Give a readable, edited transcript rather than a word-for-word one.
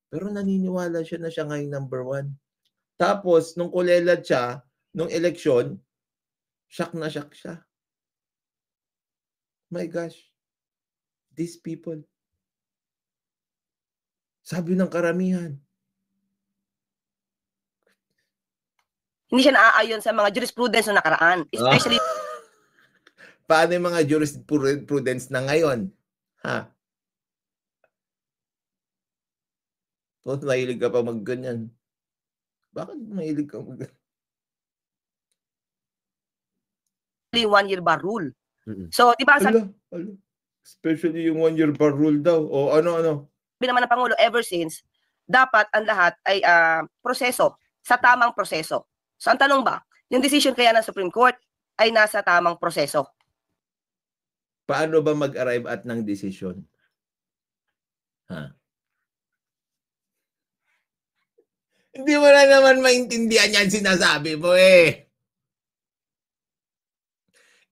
Pero naniniwala siya na siya ngayong number 1. Tapos, nung kulelat siya, nung eleksyon, shock na shock siya. My gosh. These people. Sabi ng karamihan. Hindi siya naaayon sa mga jurisprudence na nakaraan. Especially... Paano yung mga jurisprudence na ngayon? Ha? Kung mahilig ka pa mag-ganyan. Bakit mahilig ka mag-ganyan? 1-year bar rule. So, di ba sabi... Especially yung 1-year bar rule daw. O ano? Sabi naman ng Pangulo, ever since, dapat ang lahat ay proseso, sa tamang proseso. So, ang tanong ba, yung decision kaya ng Supreme Court ay nasa tamang proseso? Paano ba mag-arrive at ng decision? Ha? Hindi mo na naman maintindihan yan sinasabi mo eh.